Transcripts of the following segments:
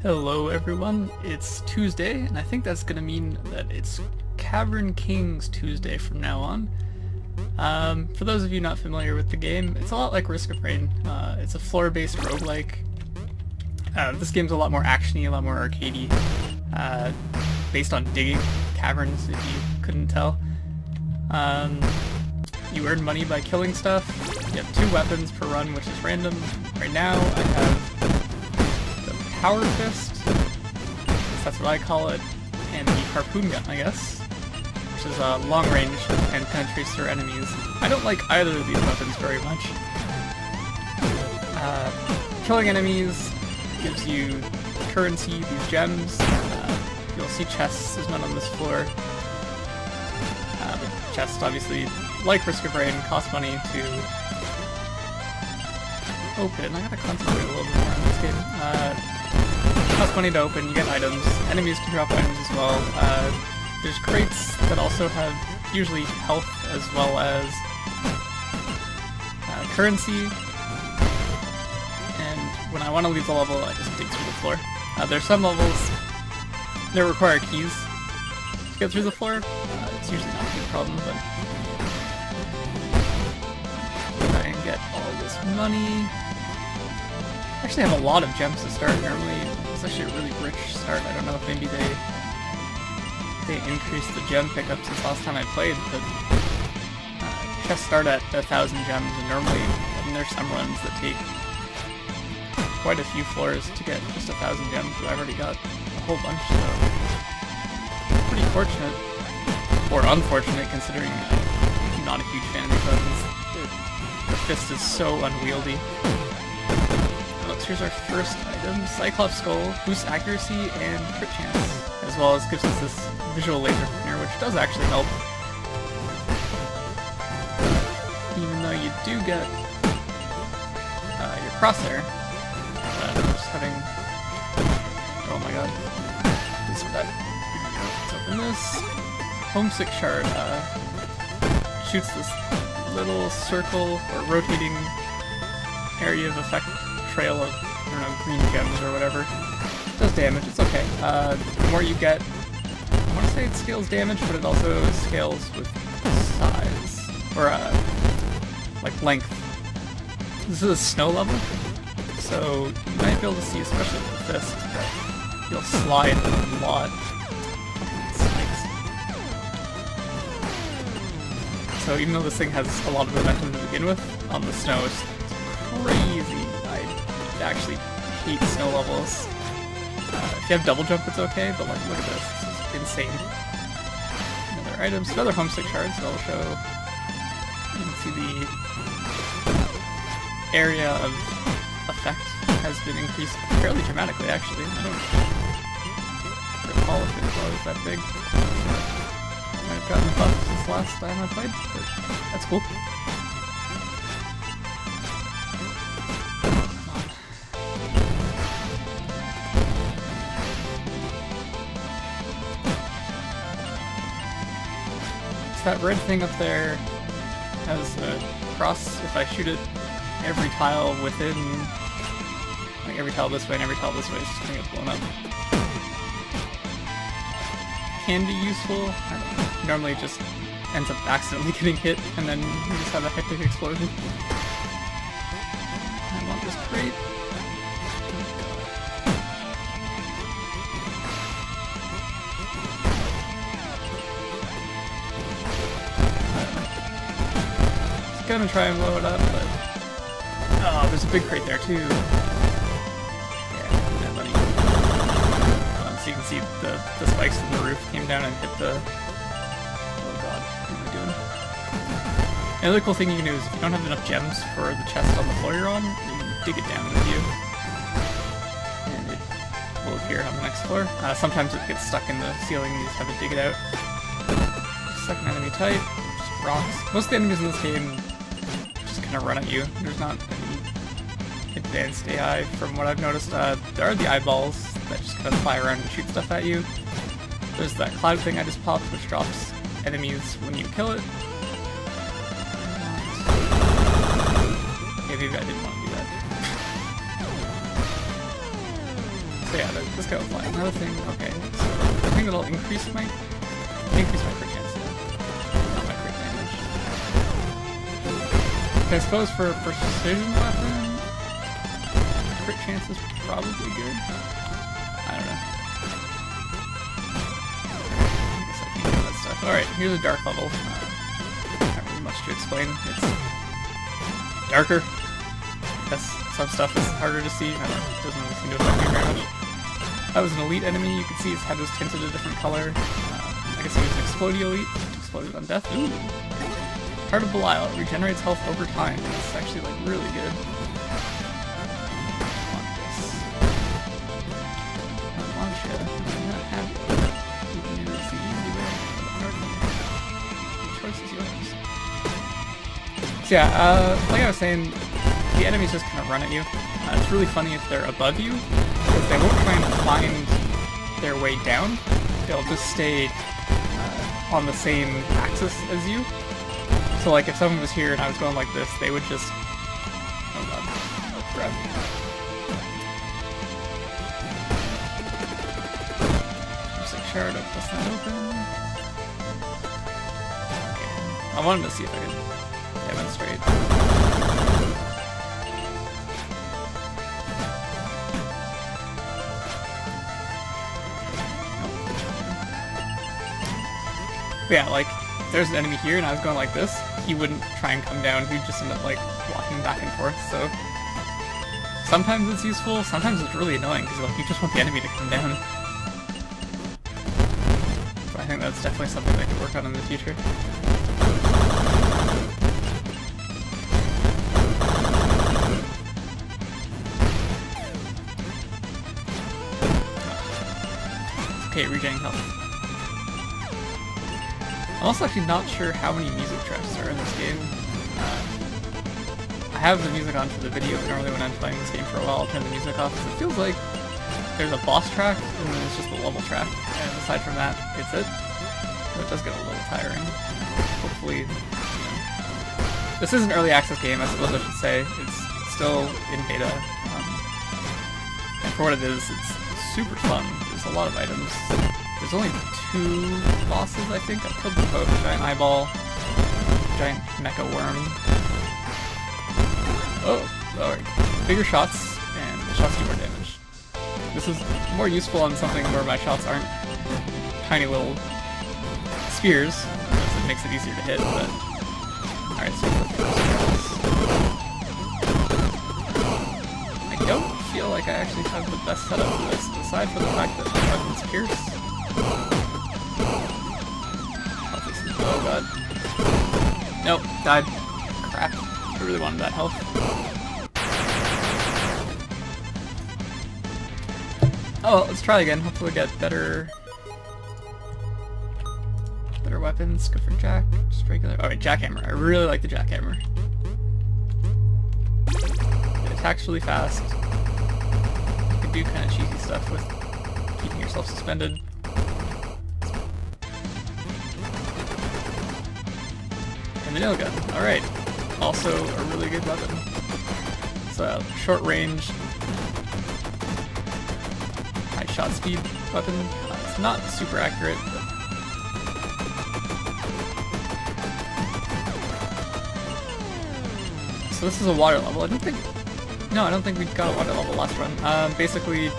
Hello everyone, it's Tuesday, and I think that's going to mean that it's Cavern Kings Tuesday from now on. For those of you not familiar with the game, it's a lot like Risk of Rain. It's a floor-based roguelike. This game's a lot more actiony, a lot more arcadey, based on digging caverns, if you couldn't tell. You earn money by killing stuff. You have 2 weapons per run, which is random. Right now, I have Power Fist, that's what I call it, and the Harpoon Gun, I guess, which is long range and penetrates through enemies. I don't like either of these weapons very much. Killing enemies gives you currency, these gems. You'll see chests, there's none on this floor. But chests, obviously, like Risk of Rain, cost money to open. I gotta concentrate a little bit more on this game. Costs money to open, you get items. Enemies can drop items as well. There's crates that also have usually health as well as currency. And when I want to leave the level, I just dig through the floor. There's some levels that require keys to get through the floor. It's usually not a big problem, but try and get all this money. I actually have a lot of gems to start. Normally, it's actually a really rich start. I don't know if maybe they increased the gem pickup since last time I played, but chests start at 1,000 gems, and normally, there's some runs that take quite a few floors to get just 1,000 gems, but I've already got a whole bunch, so pretty fortunate, or unfortunate considering I'm not a huge fan of these weapons. The fist is so unwieldy. Here's our first item, Cyclops Skull, boosts accuracy and crit chance, as well as gives us this visual laser pointer, which does actually help. Even though you do get your crosshair, just having, oh my god, this or that. Let's open this. Homesick Shard shoots this little circle or rotating area of effect trail of, I don't know, green gems or whatever. It does damage, it's okay. The more you get, I want to say it scales damage, but it also scales with size, or like length. This is a snow level, so you might be able to see, especially with the fist, that you'll slide a lot. So even though this thing has a lot of momentum to begin with, on the snow it's crazy. I actually hate snow levels. If you have double jump, it's okay, but like, look at this. This is insane. Another items, another homesick shards that I'll show. You can see the area of effect has been increased fairly dramatically, actually. I don't recall if it was always that big. Might have gotten buffed since last time I played, but that's cool. That red thing up there has a cross. If I shoot it every tile within, like every tile this way and every tile this way, it's just gonna get blown up. Can be useful. I don't know. Normally it just ends up accidentally getting hit and then you just have a hectic explosion. I want this crate. Gonna try and blow it up, but oh, there's a big crate there too. Yeah, buddy. So you can see the spikes in the roof came down and hit the. Oh god, what am I doing? Another cool thing you can do is if you don't have enough gems for the chest on the floor you're on, you can dig it down with you, and it will appear on the next floor. Sometimes it gets stuck in the ceiling. You just have to dig it out. Second enemy type, just rocks. Most of the enemies in this game kind of run at you. There's not any advanced AI from what I've noticed. There are the eyeballs that just kind of fly around and shoot stuff at you. There's that cloud thing I just popped, which drops enemies when you kill it. Okay, maybe I didn't want to do that. So yeah, this guy will fly. Another thing, okay, so I think that'll increase my crit chance, yeah. Not my crit damage. Okay, I suppose for a precision weapon, crit chance is probably good. I don't know. I guess I can do that stuff. Alright, here's a dark level. Not really much to explain. It's darker. Yes, some stuff is harder to see. I don't know, it doesn't really seem to affect me very much. That was an elite enemy. You can see his head was tinted a different color. I guess he was an explodey elite, which exploded on death. Ooh! Heart of Belial. It regenerates health over time. It's actually like really good. I want this. I want you. I'm not happy. It's the easy way. The choice is yours. So yeah, like I was saying, the enemies just kind of run at you. It's really funny if they're above you, because they won't try and find their way down. They'll just stay on the same axis as you. So like if someone was here and I was going like this, they would just... Oh god. Grab me. Just like shard up, bust that open. Okay. I wanted to see if I could demonstrate. But yeah, like, if there's an enemy here and I was going like this, he wouldn't try and come down, he'd just end up, like, walking back and forth, so... Sometimes it's useful, sometimes it's really annoying, because like, you just want the enemy to come down. But I think that's definitely something I could work on in the future. Okay, regenerating health. I'm also actually not sure how many music tracks are in this game. I have the music on for the video, but normally when I'm playing this game for a while I'll turn the music off, because it feels like there's a boss track, and then it's just the level track, and aside from that, it's it. So it does get a little tiring. Hopefully, you know. This is an early access game, I suppose I should say. It's still in beta. And for what it is, it's super fun. There's a lot of items. There's only 2 bosses, I think. I've killed them both. Giant eyeball, giant mecha worm. Oh, alright. Bigger shots, and the shots do more damage. This is more useful on something where my shots aren't tiny little spears, because it makes it easier to hit, but... Alright, so the first I don't feel like I actually have the best setup for this, aside from the fact that my weapon's pierce. Oh god. Nope, died. Crap. I really wanted that health. Oh well, let's try again. Hopefully we'll get better weapons. Go for Jack. Just regular. Alright, Jackhammer. I really like the Jackhammer. It attacks really fast. You can do kind of cheesy stuff with keeping yourself suspended. And the nail gun. Alright. Also a really good weapon. It's a short range, high shot speed weapon. It's not super accurate, but... So this is a water level. I don't think we got a water level last run. Basically,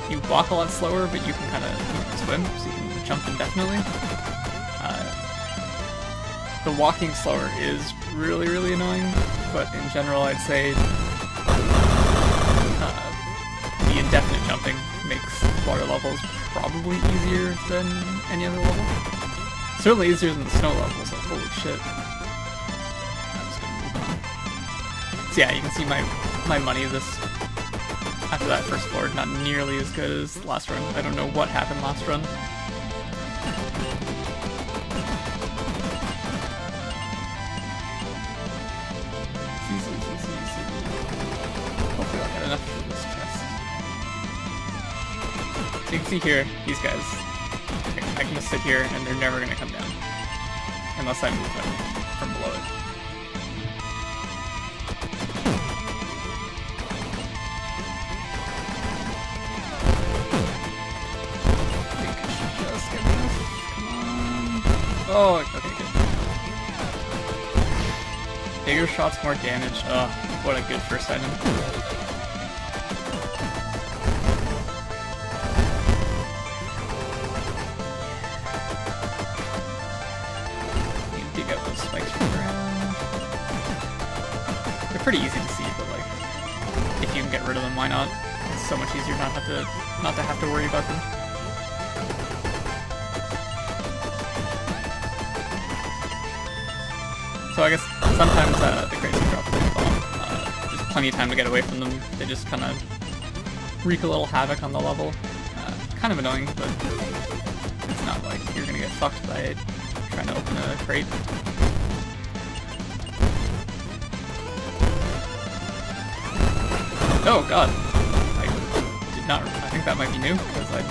you walk a lot slower, but you can kind of swim, so you can jump indefinitely. The walking slower is really, really annoying, but in general I'd say the indefinite jumping makes water levels probably easier than any other level. Certainly easier than the snow levels, like holy shit. I'm just gonna move on. So yeah, you can see my money after that first floor, not nearly as good as last run. I don't know what happened last run. Hopefully I'll get enough for this chest. So you can see here, these guys, I can just sit here and they're never going to come down. Unless I move them from below it. Oh, okay, good. Bigger shots, more damage. Oh, what a good first item. You can dig out those spikes from the ground. They're pretty easy to see, but like, if you can get rid of them, why not? It's so much easier not to have to worry about them. So I guess sometimes the crates drop the bomb. There's plenty of time to get away from them. They just kind of wreak a little havoc on the level. Kind of annoying, but it's not like you're gonna get fucked by trying to open a crate. Oh god, I think that might be new, because I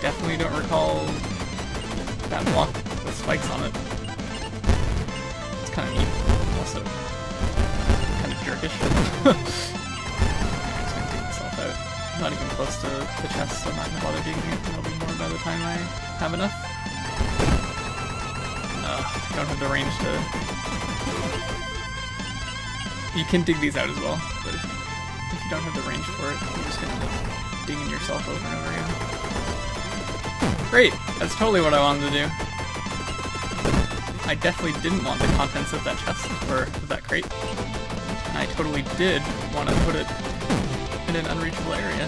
definitely don't recall that block with spikes on it. It's kind of neat, also kind of jerkish. I'm just gonna take myself out. I'm not even close to the chest, so I'm not gonna bother digging it. There'll be more by the time I have enough. I don't have the range to... You can dig these out as well, but if you don't have the range for it, you're just gonna end up dinging yourself over and over again. Great! That's totally what I wanted to do. I definitely didn't want the contents of that chest, or of that crate. And I totally did want to put it in an unreachable area.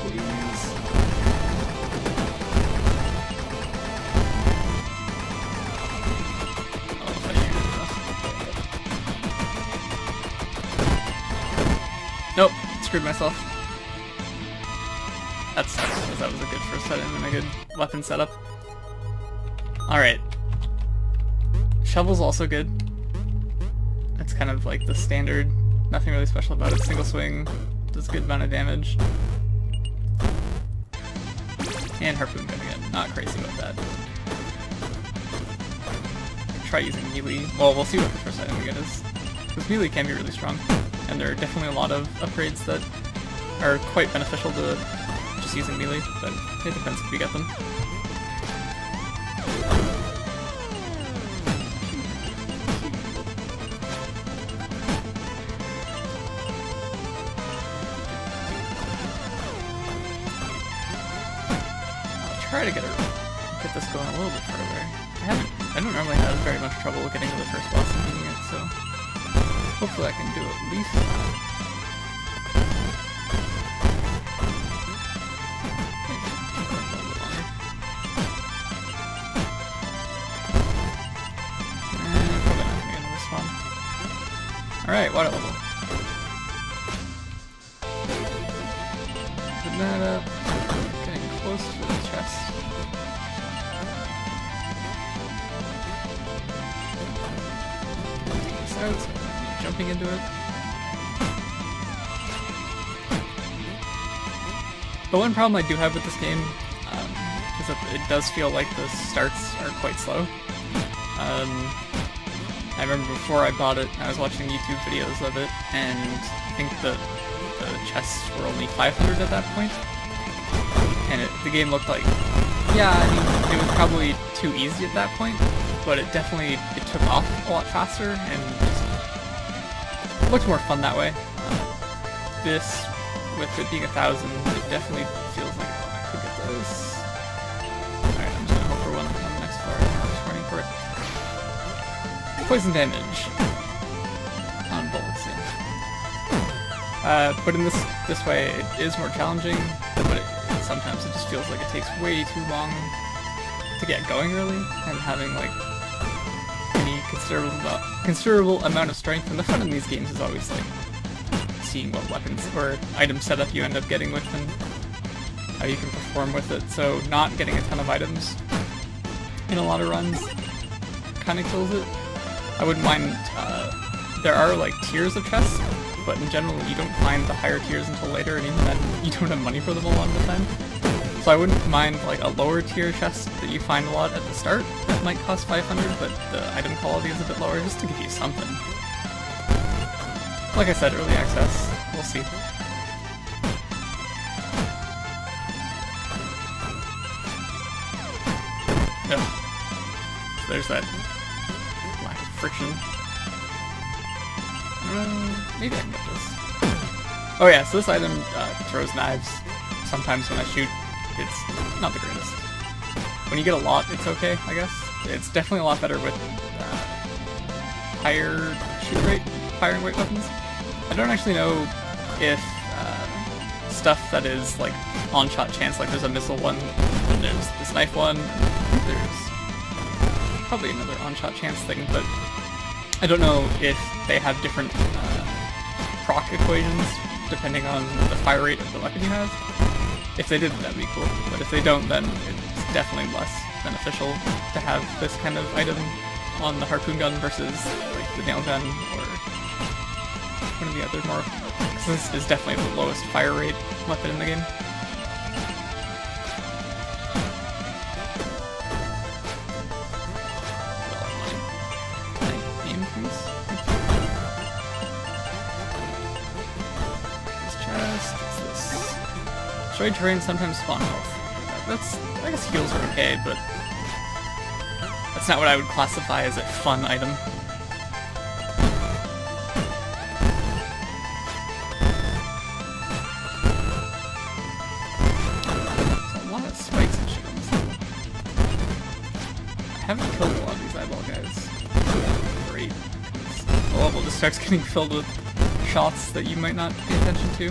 Please. Oh, if I use enough. Nope, screwed myself. That sucks, because that was a good first item and a good weapon setup. Alright. Shovel's also good. It's kind of like the standard, nothing really special about it. Single swing, does a good amount of damage. And harpoon gun again, not crazy about that. Try using melee. Well, we'll see what the first item we get is. Because melee can be really strong, and there are definitely a lot of upgrades that are quite beneficial to just using melee, but it depends if you get them. I'll try to get this going a little bit further. I don't normally have very much trouble getting to the first boss and beating it, so hopefully I can do at least that. Alright, water level. Putting that up. Getting close to the chest. Taking this out, so I'm jumping into it. The one problem I do have with this game is that it does feel like the starts are quite slow. I remember before I bought it, I was watching YouTube videos of it, and I think the chests were only 500 at that point. And the game looked like, yeah, I mean, it was probably too easy at that point, but it took off a lot faster, and just looked more fun that way. This, with it being 1,000, it definitely feels like, oh, I could get those. Alright, I'm just gonna hope for one on the next floor, I'm just running for it. Poison damage on bullets, yeah. But in this way, it is more challenging, but sometimes it just feels like it takes way too long to get going, really, and having like any considerable amount of strength. And the fun in these games is always like seeing what weapons or item setup you end up getting with and how you can perform with it. So not getting a ton of items in a lot of runs kind of kills it. I wouldn't mind, there are like tiers of chests, but in general you don't find the higher tiers until later, and even then you don't have money for them a lot of the time. So I wouldn't mind like a lower tier chest that you find a lot at the start that might cost 500, but the item quality is a bit lower, just to give you something. Like I said, early access, we'll see. Ugh. So there's that lack of friction. Maybe I can get this. Oh yeah, so this item throws knives. Sometimes when I shoot, it's not the greatest. When you get a lot, it's okay, I guess. It's definitely a lot better with higher shoot rate, firing weight weapons. I don't actually know if stuff that is like on-shot chance, like there's a missile one, and there's this knife one, there's probably another on-shot chance thing, but I don't know if they have different proc equations depending on the fire rate of the weapon you have. If they did, that'd be cool, but if they don't, then it's definitely less beneficial to have this kind of item on the harpoon gun versus like the nail gun or one of the other more, because this is definitely the lowest fire rate weapon in the game. Can I aim, please? This chest, what's this? Destroyed terrain sometimes spawn health. That's, I guess heals are okay, but that's not what I would classify as a fun item. I haven't killed a lot of these eyeball guys. Great. The level just starts getting filled with shots that you might not pay attention to.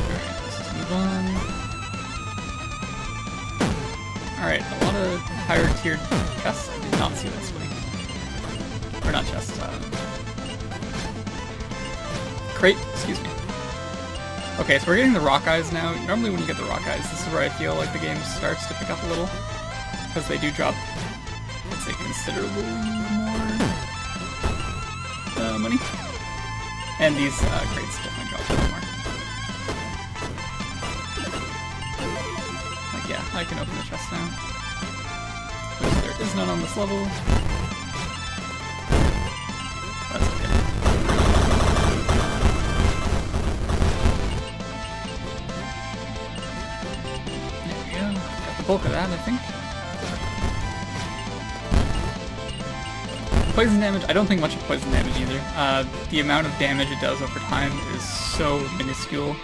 Alright, let's just move on. Alright, a lot of higher tiered chests. I did not see that swing. Or not chests, crate, excuse me. Okay, so we're getting the rock eyes now. Normally when you get the rock eyes, this is where I feel like the game starts to pick up a little. Because they do drop, let's say, considerably more money. And these crates definitely drop a little more. Like, yeah, I can open the chest now. Which there is none on this level. That's okay. There we go. Got the bulk of that, I think. Poison damage, I don't think much of poison damage either. The amount of damage it does over time is so minuscule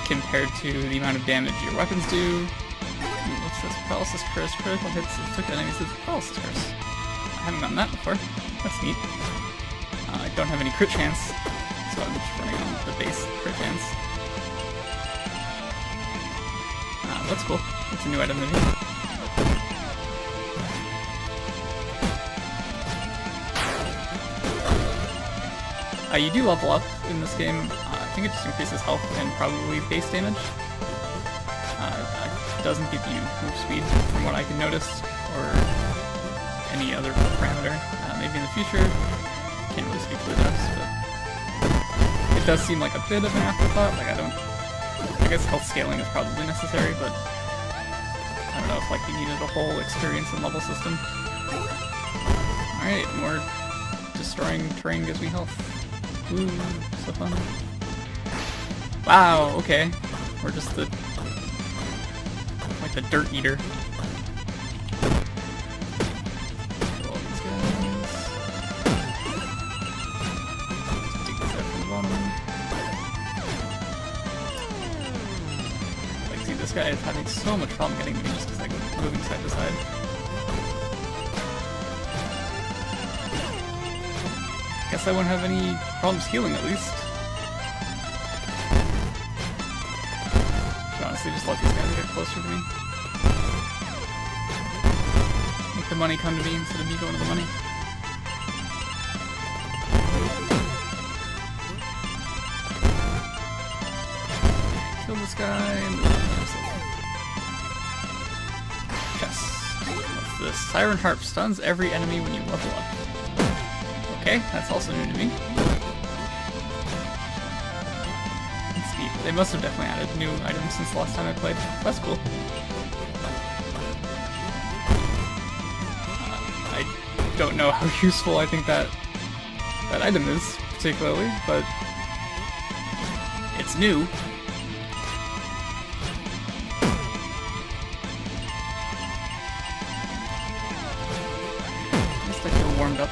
compared to the amount of damage your weapons do. What's this? Paralysis curse, critical hits, inflict enemies with paralysis curse. I haven't gotten that before. That's neat. I don't have any crit chance, so I'm just running on the base crit chance. That's cool. That's a new item in here. You do level up in this game. I think it just increases health and probably base damage. It doesn't give you move speed from what I can notice, or any other parameter. Maybe in the future. Can't really speak for the devs, but it does seem like a bit of an afterthought. Like I guess health scaling is probably necessary, but I don't know if like you needed a whole experience and level system. Alright, more destroying terrain gives me health. Ooh, so fun. Wow, okay. We're just the dirt eater. Kill all these guys. Take this out from the bottom. Like, see, this guy is having so much problem getting me just because I'm moving side to side. Guess I won't have any problems healing, at least. Should honestly just let these guys get closer to me. Make the money come to me instead of me going to the money. Kill this guy and move on. Chest. What's this? Siren Harp stuns every enemy when you level up. Okay, that's also new to me. That's neat. They must have definitely added new items since the last time I played. That's cool. I don't know how useful I think that item is, particularly, but it's new.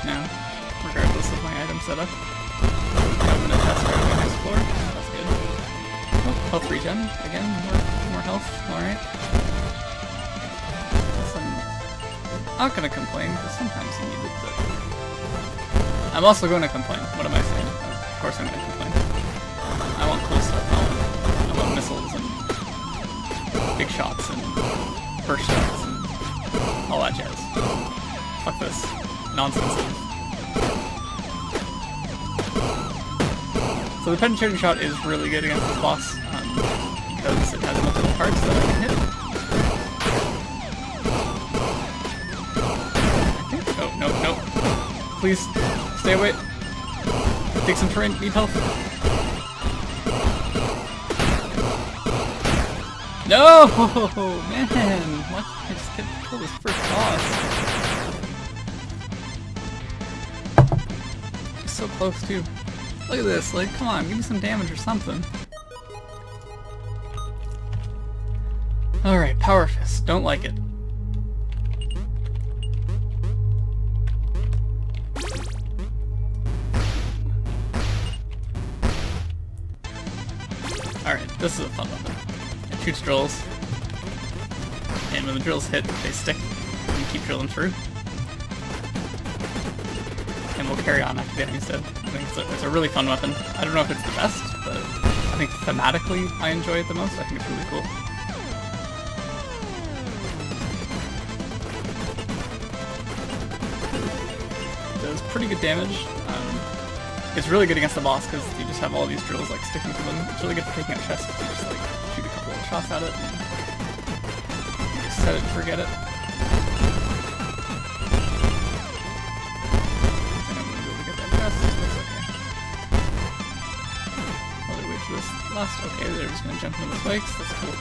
now, regardless of my item setup. I'm gonna test right away next floor. That's good. Oh, health regen. Again, more health. Alright. I'm not gonna complain, because sometimes you need it, but... I'm also going to complain. What am I saying? Of course I'm gonna complain. I want cool stuff. I want missiles and big shots and burst shots and all that jazz. Fuck this nonsense. So the penetrating shot is really good against this boss because it has multiple parts that I can hit. Oh, no. Please, stay away. Take some terrain, need health. No! Man! Why can't I just kill this first boss? He's so close, too. Look at this, like, come on, give me some damage or something. Alright, Power Fist. Don't like it. Alright, this is a fun weapon. It shoots drills. And when the drills hit, they stick. And you keep drilling through. And we'll carry on after getting instead. I think it's a really fun weapon. I don't know if it's the best, but I think thematically I enjoy it the most. I think it's really cool. It does pretty good damage. It's really good against the boss because you just have all these drills like sticking to them. It's really good for taking out chests. You just like shoot a couple of shots at it and you just set it and forget it. And I'm gonna be able to get that chest. That's okay. While they wait for this last. Okay, they're just gonna jump into the spikes. That's cool.